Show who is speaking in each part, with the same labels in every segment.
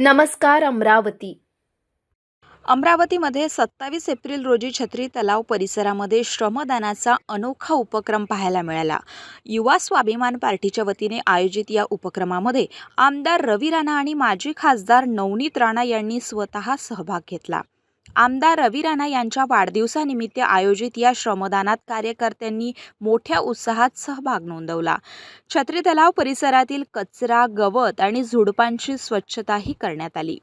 Speaker 1: नमस्कार अमरावती.
Speaker 2: अमरावतीमध्ये 27 एप्रिल रोजी छत्री तलाव परिसरामध्ये श्रमदानाचा अनोखा उपक्रम पाहायला मिळाला. युवा स्वाभिमान पार्टीच्या वतीने आयोजित या उपक्रमामध्ये आमदार रवी राणा आणि माजी खासदार नवनीत राणा यांनी स्वतः सहभाग घेतला. आमदार रवी राणा यांच्या वाढदिवसानिमित्त आयोजित या श्रमदानात कार्यकर्त्यांनी मोठ्या उत्साहात सहभाग नोंदवला. छत्री तलाव परिसरातील कचरा, गवत आणि झुडपांची स्वच्छताही करण्यात आली.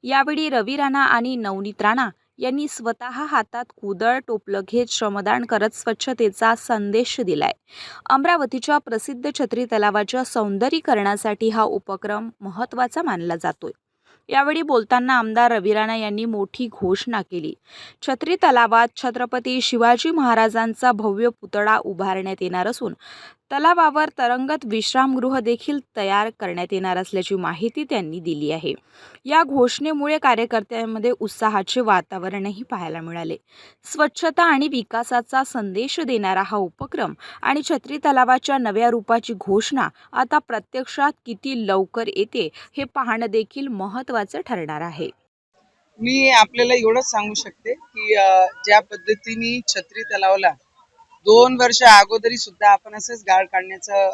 Speaker 2: यावेळी रवी राणा आणि नवनीत राणा यांनी स्वतः हातात कुदळ टोपलं घेत श्रमदान करत स्वच्छतेचा संदेश दिलाय. अमरावतीच्या प्रसिद्ध छत्री तलावाच्या सौंदर्यीकरणासाठी हा उपक्रम महत्त्वाचा मानला जातोय. यावेळी बोलताना आमदार रवी राणा यांनी मोठी घोषणा केली. छत्री तलावात छत्रपती शिवाजी महाराजांचा भव्य पुतळा उभारण्यात येणार असून तलावावर तरंगत विश्रामगृह देखील तयार करण्यात येणार असल्याची माहिती त्यांनी दिली आहे. या घोषणेमुळे कार्यकर्त्यांमध्ये उत्साहाचे वातावरणही पाहायला मिळाले. स्वच्छता आणि विकासाचा संदेश देणारा हा उपक्रम आणि छत्री तलावाच्या नव्या रूपाची घोषणा आता प्रत्यक्षात किती लवकर येते हे पाहणं देखील महत्त्वाचं ठरणार आहे.
Speaker 3: मी आपल्याला एवढंच सांगू शकते की ज्या पद्धतीने छत्री तलावला 2 वर्ष अगोदरी सुद्धा आपण असंच गाळ काढण्याचं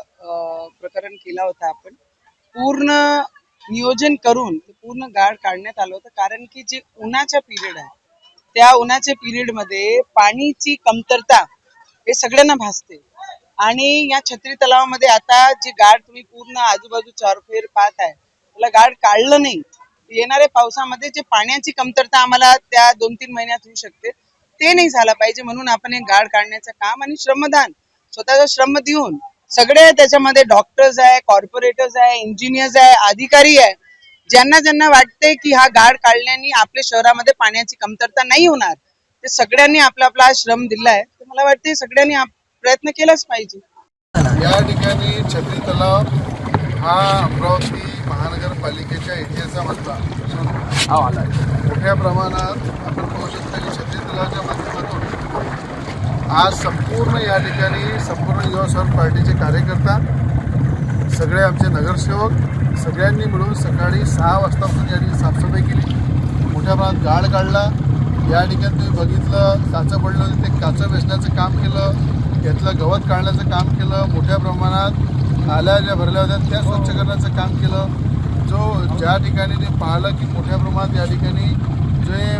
Speaker 3: प्रकरण केला होता. आपण पूर्ण नियोजन करून पूर्ण गाळ काढण्यात आलं होतं, कारण की जे उन्हाचा पिरियड आहे त्या उन्हाच्या पिरियड मध्ये पाणीची कमतरता हे सगळ्यांना भासते. आणि या छत्री तलावामध्ये आता जे गाळ तुम्ही पूर्ण आजूबाजू चारफेर पाहत आहे त्याला गाळ काढलं नाही, येणाऱ्या पावसामध्ये जे पाण्याची कमतरता आम्हाला त्या 2-3 महिन्यात होऊ शकते ते नाही झालं पाहिजे, म्हणून आपण हे गाळ काढण्याचं काम आणि श्रमदान स्वतःचा श्रम देऊन सगळे त्याच्यामध्ये डॉक्टर्स आहे, कॉर्पोरेटर्स आहे, इंजिनियर्स आहे, अधिकारी आहे, ज्यांना ज्यांना वाटते की हा गाळ काढल्याने आपल्या शहरामध्ये पाण्याची कमतरता नाही होणार ते सगळ्यांनी आपला आपला श्रम दिलाय. तर मला वाटते सगळ्यांनी प्रयत्न केलाच पाहिजे.
Speaker 4: या ठिकाणी छत्री तलाव हा अमरावती महानगरपालिकेच्या इतिहासामधला मोठ्या प्रमाणात आपण पाहू शकता की छत्री तलावाच्या माध्यमातून आज संपूर्ण या ठिकाणी संपूर्ण युवा स्वाभिमान पार्टीचे कार्यकर्ता, सगळे आमचे नगरसेवक सगळ्यांनी मिळून सकाळी 6 वाजतापासून या ठिकाणी साफसफाई केली. मोठ्या प्रमाणात गाळ काढला. या ठिकाणी तुम्ही बघितलं काचं पडलं होतं ते काचं वेचण्याचं काम केलं, यातलं गवत काढण्याचं काम केलं, मोठ्या प्रमाणात नाल्या ज्या भरल्या होत्या त्या स्वच्छ करण्याचं काम केलं. ज्या ठिकाणी ते पाहिलं की मोठ्या प्रमाणात या ठिकाणी जे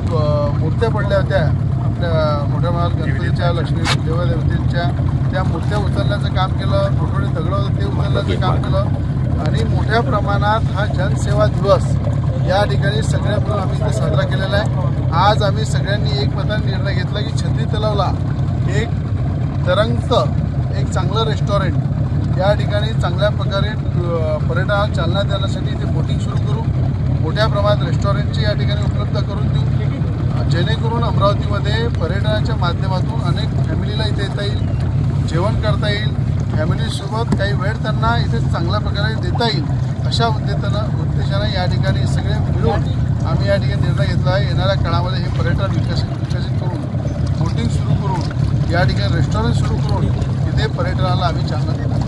Speaker 4: मूर्त्या पडल्या होत्या आपल्या मोठ्या प्रमाणात गणपतीच्या, लक्ष्मी देवदेवतेच्या, त्या मूर्त्या उचलण्याचं काम केलं. मोठे दगडं होतं ते उचलण्याचं काम केलं. आणि मोठ्या प्रमाणात हा जनसेवा दिवस या ठिकाणी सगळ्या मिळून आम्ही इथे साजरा केलेला आहे. आज आम्ही सगळ्यांनी एकमताने निर्णय घेतला की छत्री तलावला एक तरंगतं एक चांगलं रेस्टॉरंट या ठिकाणी चांगल्या प्रकारे पर्यटनाला चालना देण्यासाठी इथे बोटिंग सुरू करू, मोठ्या प्रमाणात रेस्टॉरंटची या ठिकाणी उपलब्ध करून देऊ, जेणेकरून अमरावतीमध्ये पर्यटनाच्या माध्यमातून अनेक फॅमिलीला इथे येता येईल, जेवण करता येईल, फॅमिलीसोबत काही वेळ त्यांना इथे चांगल्या प्रकारे देता येईल, अशा उद्देशाने या ठिकाणी सगळे मिळून आम्ही या ठिकाणी निर्णय घेतला आहे. येणाऱ्या काळामध्ये हे पर्यटन विकसित करून बोटिंग सुरू करून या ठिकाणी रेस्टॉरंट सुरू करून इथे पर्यटनाला आम्ही चालना देणार.